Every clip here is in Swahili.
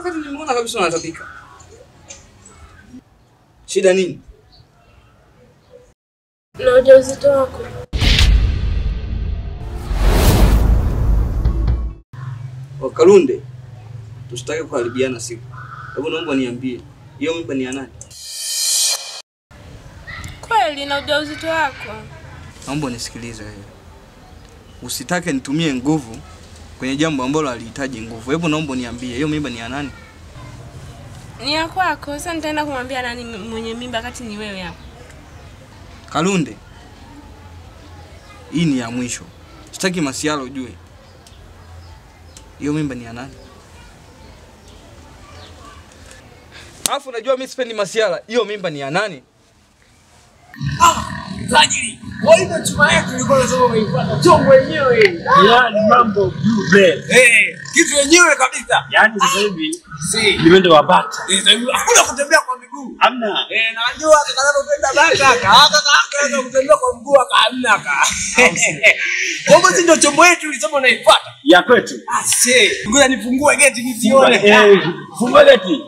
wakati nimeona kabisa unatabika. Shida nini? Na ujauzito wako. Kalunde, tusitake kuharibiana siku. Hebu naomba niambie, hiyo mimba ni ya nani? Kweli na ujauzito wako. Naomba nisikilize wewe. Usitake nitumie nguvu kwenye jambo ambalo halihitaji nguvu. Hebu naomba niambie, hiyo mimba ni ya nani? Ni ya kwako. Sasa nitaenda kumwambia nani mwenye mimba kati ni wewe hapo? Kalunde, hii ni ya mwisho. Sitaki masiala ujue. Hiyo mimba ni ya nani? Alafu unajua mimi sipendi masiala. Hiyo mimba ni ya nani? Tajiri. Wewe chuma yako ilikuwa lazima uipate. Chombo wenyewe. Yaani mambo blue bell. Kitu yenyewe kabisa. Yaani sasa hivi nimeenda wabata. Hakuna kutembea kwa miguu. Hamna. Najua atakapopenda bata kaka kutembea kwa mguu hamna ka. Kwa hiyo ndio chombo yetu ulisema unaifuata. Ya kwetu. Ngoja nifungue geti nisione. Fungua geti.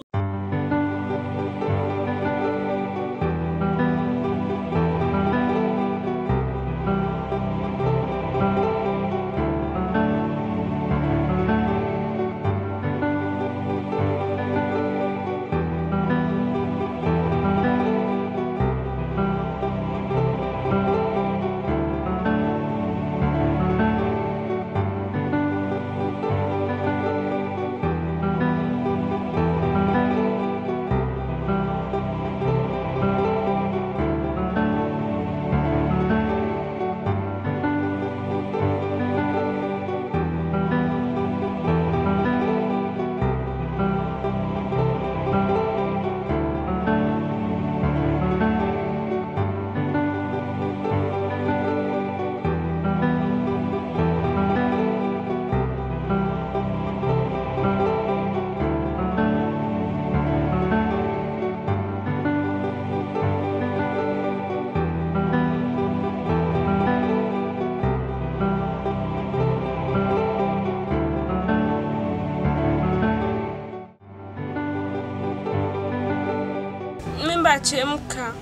Mimba chemka.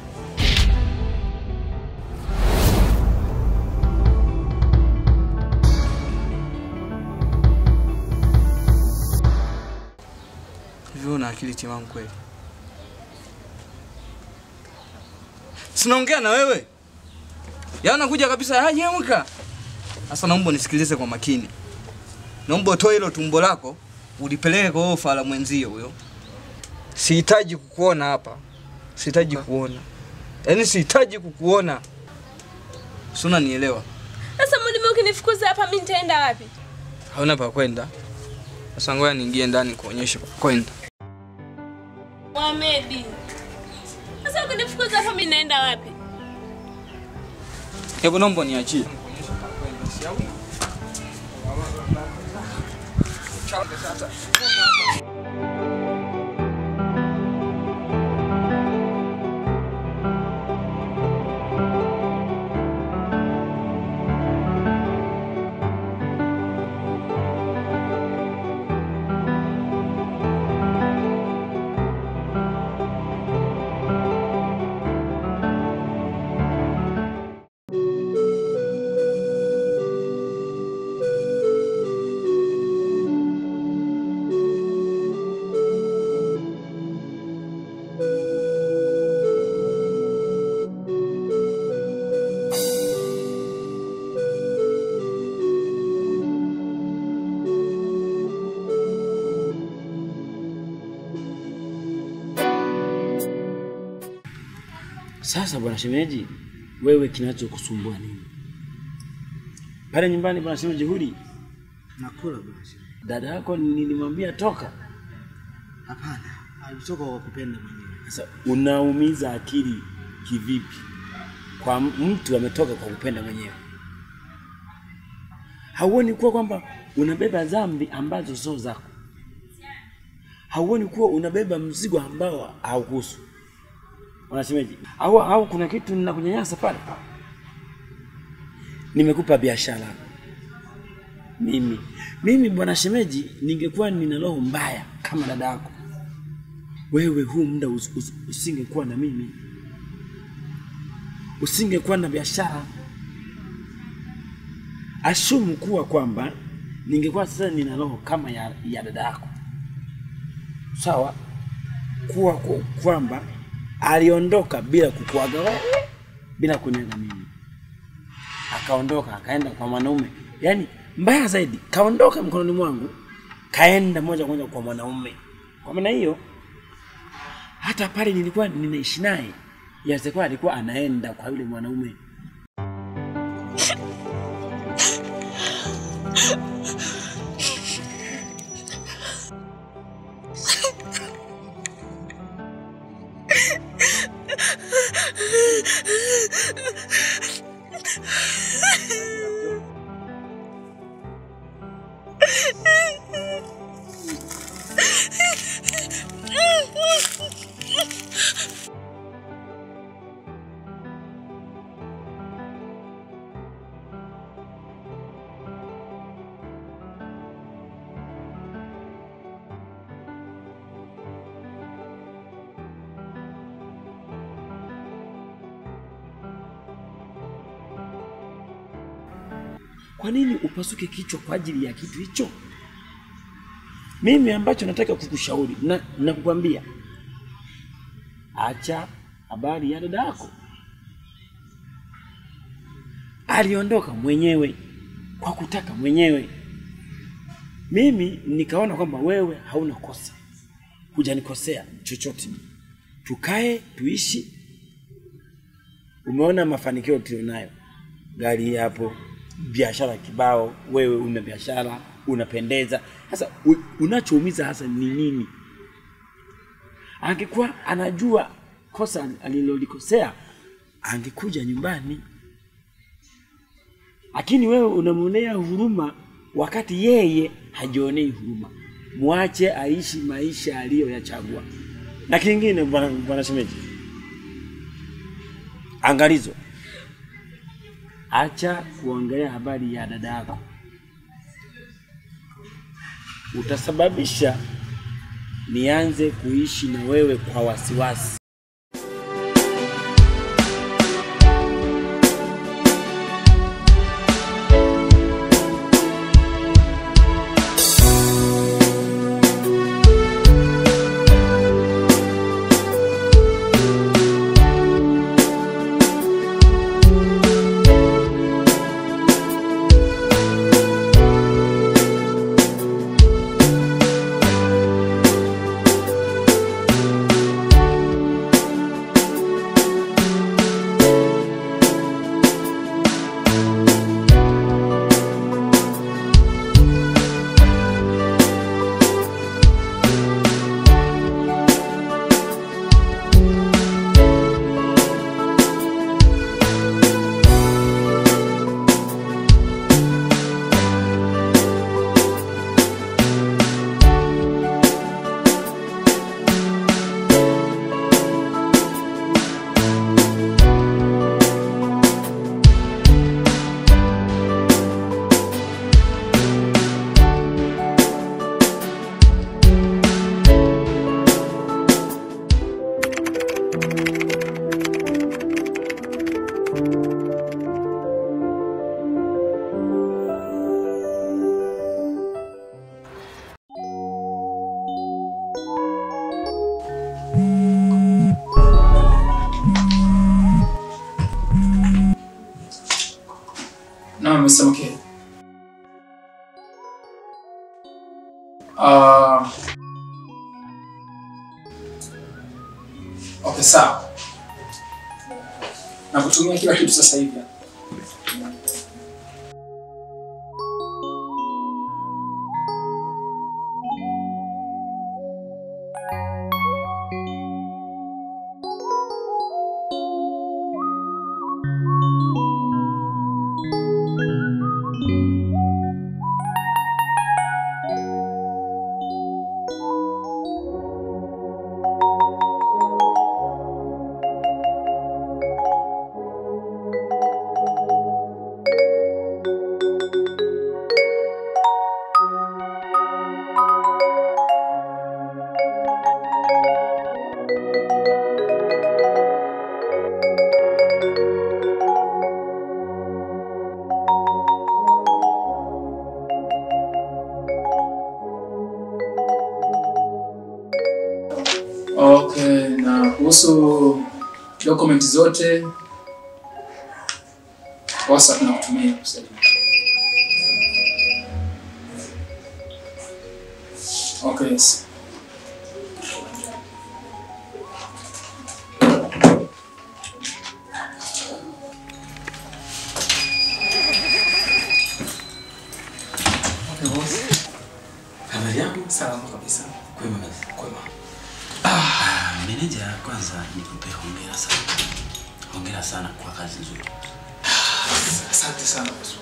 Hivyo una akili timamu kweli? Sinaongea na wewe. Yaani kuja kabisa hajamka. Sasa naomba nisikilize kwa makini. Naomba utoe hilo tumbo lako ulipeleke kwa fala mwenzio huyo. Sihitaji kukuona hapa. Sihitaji kuona. Yaani sihitaji kukuona. Suna nielewa. Sasa mlime ukinifukuza hapa mimi nitaenda wapi? Hauna pa kwenda. Sasa ngoja niingie ndani kuonyesha pa kwenda. Mohamed. Sasa ukinifukuza hapa mimi naenda wapi? Hebu naomba niachie. Sasa bwana shemeji, wewe kinachokusumbua nini? Pale nyumbani bwana shemeji huli Nakula basi. dada yako nilimwambia toka. Hapana, alitoka kwa kupenda mwenyewe. Sasa unaumiza akili kivipi? Kwa mtu ametoka kwa kupenda mwenyewe. Hauoni kuwa kwamba unabeba dhambi ambazo sio zako? Hauoni kuwa unabeba mzigo ambao haukuhusu? Wanasemaje? Au kuna kitu ninakunyanyasa pale? Nimekupa biashara. Mimi bwana shemeji ningekuwa nina roho mbaya kama dada yako. Wewe huu muda usingekuwa na mimi. Usingekuwa na biashara. Ashumu kuwa kwamba ningekuwa sasa nina roho kama ya dada yako. Sawa? Kwamba aliondoka bila kukuaga wewe, bila kuniaga mimi. Akaondoka akaenda kwa mwanaume. Yaani mbaya zaidi, kaondoka mkononi mwangu, kaenda moja kwa moja kwa mwanaume. Kwa maana hiyo hata pale nilikuwa ninaishi naye, yasekuwa alikuwa anaenda kwa yule mwanaume. Kwa nini upasuke kichwa kwa ajili ya kitu hicho? Mimi ambacho nataka kukushauri na kukwambia, acha habari ya dada yako. Aliondoka mwenyewe kwa kutaka mwenyewe. Mimi nikaona kwamba wewe hauna kosa. Hujanikosea chochote. Tukae tuishi. Umeona mafanikio tulionayo. Gari hapo, biashara kibao, wewe una biashara, unapendeza. Sasa unachoumiza hasa ni nini? Angekuwa anajua kosa alilolikosea, angekuja nyumbani. Lakini wewe unamuonea huruma wakati yeye hajionei huruma. Muache aishi maisha aliyoyachagua. Na kingine bwana shemeji, angalizo, acha kuongelea habari ya dada yako. Utasababisha nianze kuishi na wewe kwa wasiwasi. Naam, Mr. Mkee. Okay, sawa. Nakutumia kila kitu sasa hivi. Kuhusu document zote WhatsApp na kutumia kusaidia. Okay, yes. Habari yako? Salama kabisa. Kwema kabisa. Kwema. Meneja, kwanza nikupe hongera sana. Hongera sana kwa kazi nzuri. Asante sana boss.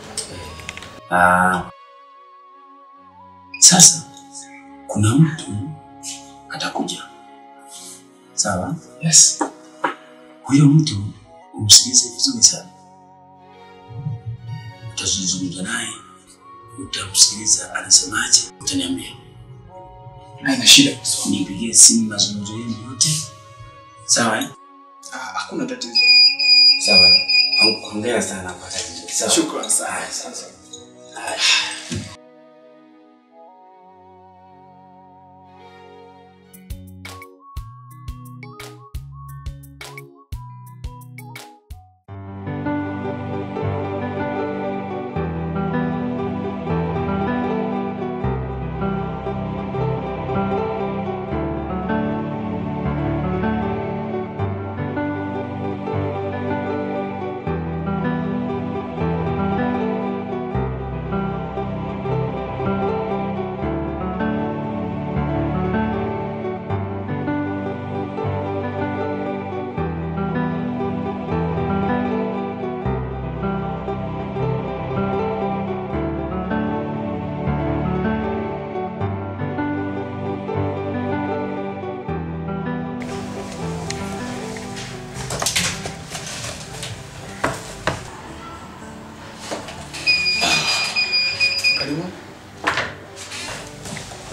Sasa kuna mtu atakuja. Sawa? Yes. Huyo mtu umsikilize vizuri sana. Utazungumza naye, utamsikiliza anasemaje, utaniambia. Haina shida boss. Nipigie simu mazungumzo yenu yote. Sawa? Hakuna tatizo. Sawa. Hongera sana kwa kazi nzuri. Sawa. Shukrani sana. Asante.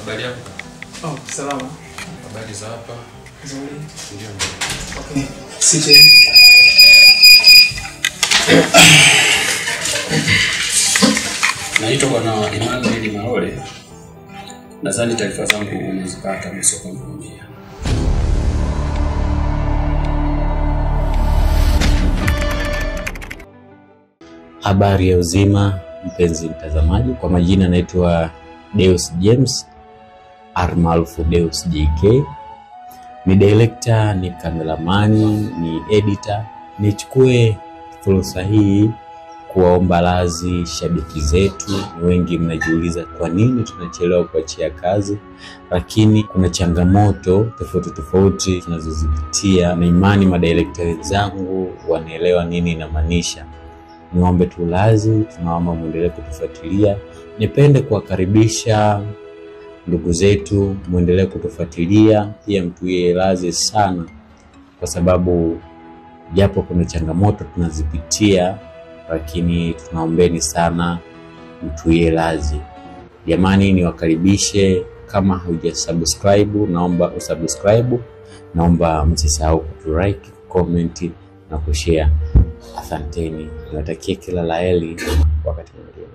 Habari yako? Oh, salama. Habari za hapa? Nzuri. Ndio. Okay. Sije. Naitwa Bwana Emmanuel Maole. Nadhani taarifa zangu umezipata msokoni. Habari ya uzima mpenzi mtazamaji, kwa majina naitwa Deus James almaarufu Deus JK. Ni director, ni kameramani, ni editor. Nichukue fursa hii kuwaomba radhi shabiki zetu. Ni wengi mnajiuliza kwa nini tunachelewa kuachia kazi, lakini kuna changamoto tofauti tunazozipitia, na imani madirector wenzangu wanaelewa nini inamaanisha. Niombe tu radhi, tunaomba muendelee kutufuatilia. Nipende kuwakaribisha ndugu zetu, muendelee kutufuatilia, pia mtuie radhi sana kwa sababu japo kuna changamoto tunazipitia, lakini tunaombeni sana mtuie radhi. Jamani, niwakaribishe, kama hujasubscribe naomba usubscribe, naomba msisahau kulike, comment na kushare. Asanteni, niwatakie kila la heri wakati mwingine.